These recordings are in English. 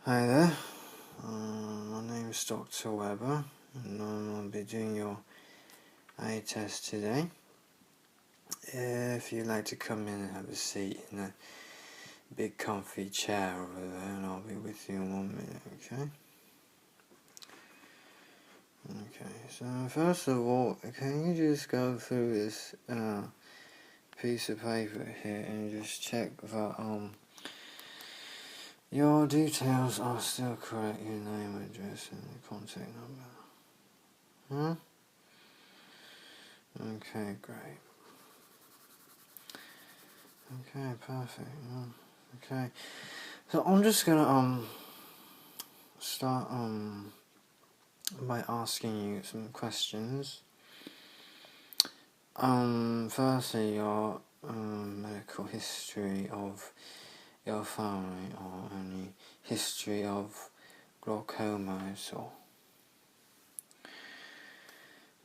Hi there, my name is Dr. Weber, and I'll be doing your eye test today. If you'd like to come in and have a seat in a big comfy chair over there, and I'll be with you in 1 minute, okay? Okay, so first of all, can you just go through this piece of paper here and just check that your details are still correct, your name, address, and contact number. Okay, great. Okay, perfect. Okay, so I'm just gonna start by asking you some questions. Firstly, your medical history of your family, or any history of glaucoma at all.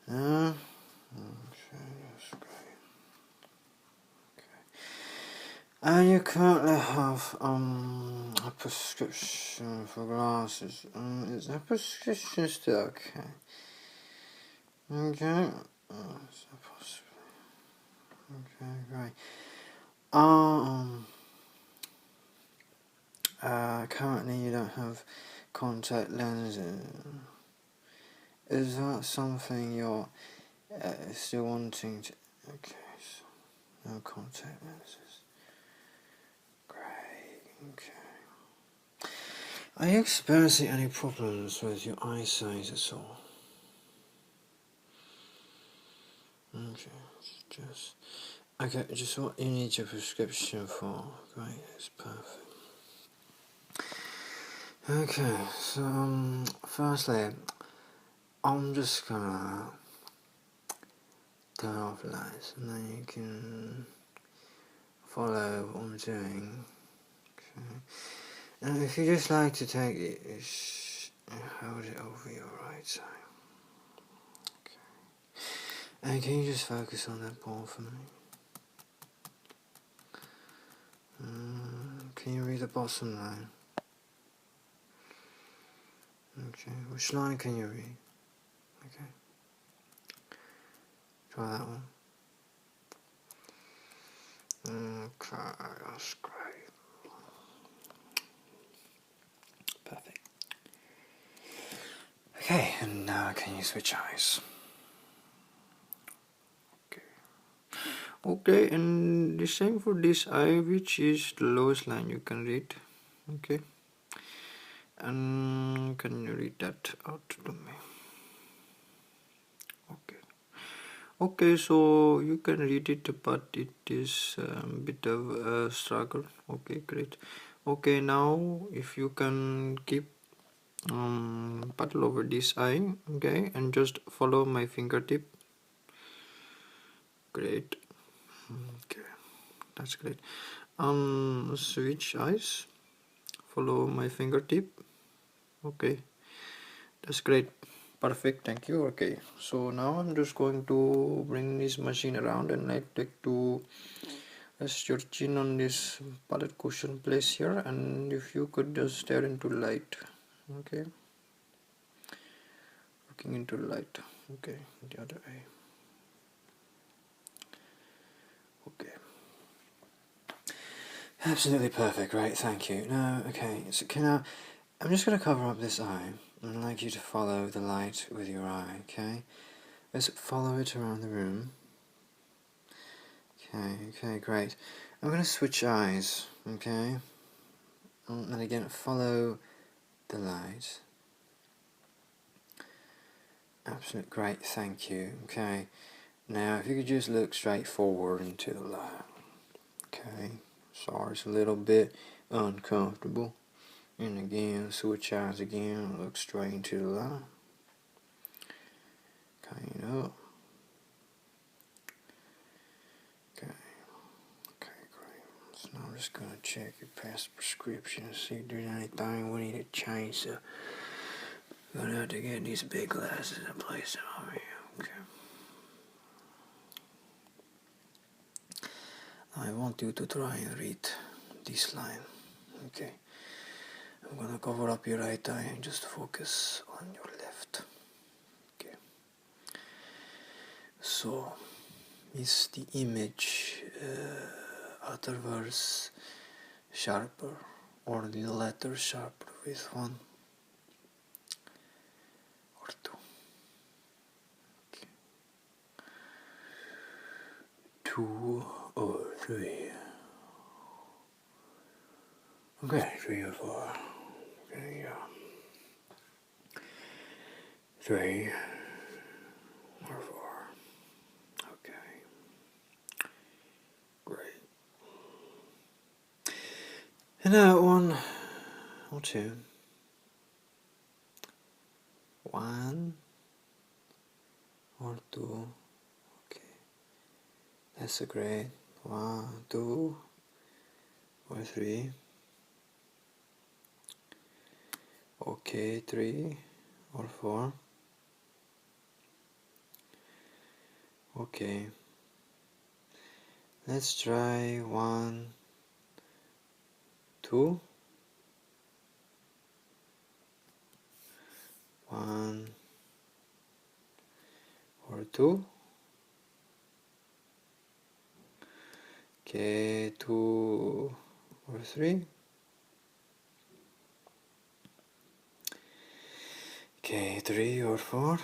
Okay, that's great. Okay. And you currently have a prescription for glasses. Is that prescription still okay? Okay. Is that possible? Okay, great. Currently you don't have contact lenses. Is that something you're still wanting to? Okay, so no contact lenses. Great. Okay. Are you experiencing any problems with your eyesight at all? Okay, just what you need your prescription for. Great, that's perfect. Okay, so firstly, I'm just gonna turn off the lights, and then you can follow what I'm doing. Okay, and if you just like to take it, hold it over your right side. Okay, and can you just focus on that ball for me? Can you read the bottom line? Okay, which line can you read? Okay, try that one. Okay, that's great. Perfect. Okay, and now can you switch eyes? Okay. Okay, and the same for this eye, which is the lowest line you can read. Okay. And can you read that out to me? Okay. Okay, so you can read it, but it is a bit of a struggle. Okay, great. Okay, now if you can keep paddle over this eye, okay, and just follow my fingertip. Great. Okay, that's great. Switch eyes, follow my fingertip. Okay, that's great. Perfect, thank you. Okay, so now I'm just going to bring this machine around, and I'd like to rest your chin on this palette cushion place here, and if you could just stare into light. Okay, looking into light. Okay, the other eye. Okay, absolutely perfect. Right, thank you. Now, okay, so I'm just going to cover up this eye, and I'd like you to follow the light with your eye. Okay, just follow it around the room. Okay, great. I'm going to switch eyes. Okay, and again follow the light. Absolutely great, thank you. Okay, now if you could just look straight forward into the light. Okay, sorry, it's a little bit uncomfortable. And again, switch eyes again, look straight into the light. Kind up. Okay, great. So now I'm just gonna check your past prescription, see if there's anything we need to change. So I'm gonna have to get these big glasses and place them over here. Okay. I want you to try and read this line. Okay. I'm gonna cover up your right eye and just focus on your left. Okay. So, is the image other verse sharper or the letter sharper with 1 or 2? Okay. 2 or 3. Okay, 3 or 4. Okay, yeah. 3 or 4. Okay. Great. And now 1 or 2. 1 or 2. Okay. That's a great. 1, 2 or 3. Okay, 3 or 4. Okay. Let's try 1, 2. 1 or 2. Okay, 2 or 3. Okay, 3 or 4.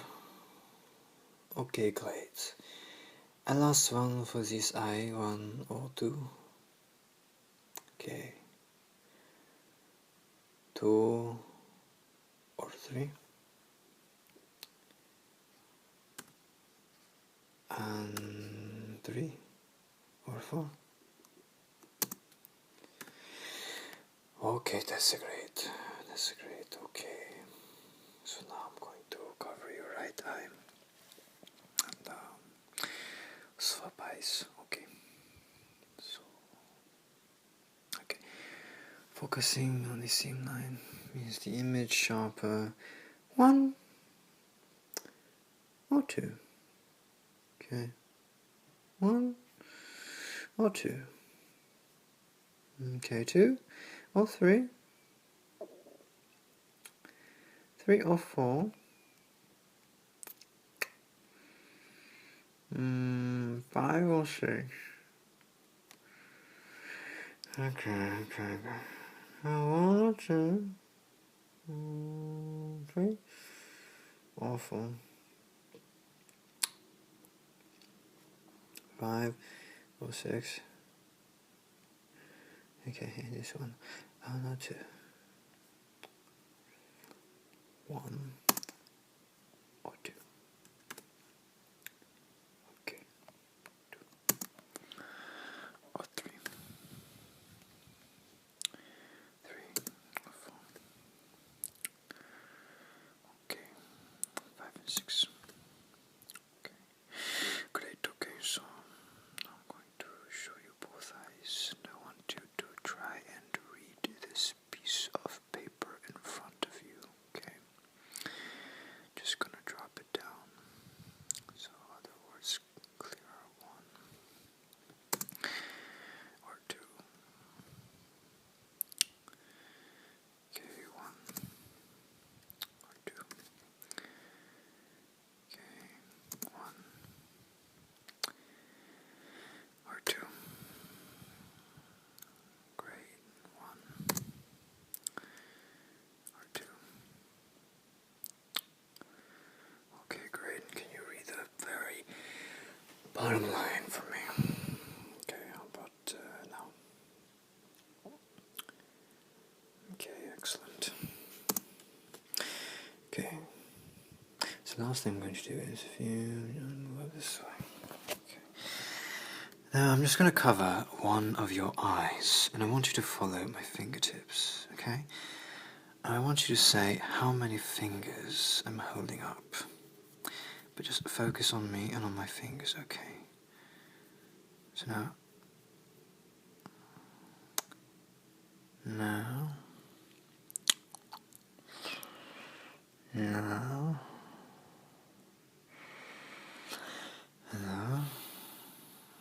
Okay, great. And last one for this eye, 1 or 2. Okay. 2 or 3. And 3 or 4. Okay, that's great. That's great. Okay. So now I'm going to cover your right eye and swap eyes. Okay. So, okay. Focusing on the same line means the image sharper 1 or 2. Okay. 1 or 2. Okay, 2 or 3. 3 or 4. 5 or 6. Okay. 1 or 2. 3 or 4. 5 or 6. Okay, this one. 1 or 2. 1 or 2. Okay. 2 or 3. 3 or 4. Okay. 5 and 6. Okay. Great. Okay, so now I'm going to show you both eyes, and I want you to try and read this piece of paper in front of you. Okay. Just gonna drop it down. So other words clear. 1 or 2. Okay, 1 or 2. Okay, 1 or 2. Great. 1 or 2. Okay, great. Can you read the very bottom line for me? Okay, how about now? Okay, excellent. Okay, so the last thing I'm going to do is if you move this way. Okay. Now I'm just going to cover one of your eyes, and I want you to follow my fingertips, okay? And I want you to say how many fingers I'm holding up. But just focus on me and on my fingers, okay? So now, now,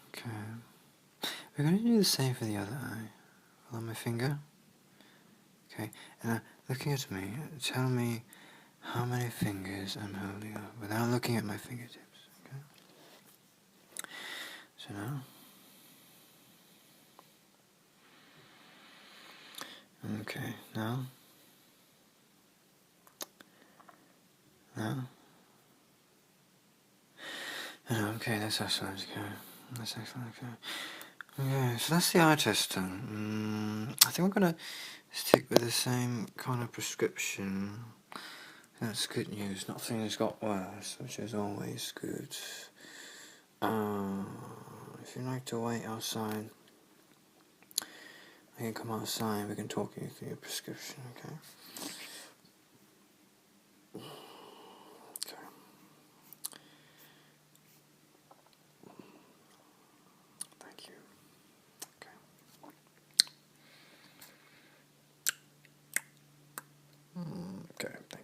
okay. We're going to do the same for the other eye. Follow my finger. Okay, and now looking at me, tell me how many fingers I'm holding up without looking at my fingertips. Okay. So now. Okay, now. Now. Okay, that's excellent. Okay, that's excellent. Okay. Okay, so that's the eye test done. I think we're gonna stick with the same kind of prescription. That's good news. Nothing has got worse, which is always good. If you'd like to wait outside, I can come outside. We can talk you through your prescription. Okay. Okay. Thank you. Okay. Okay.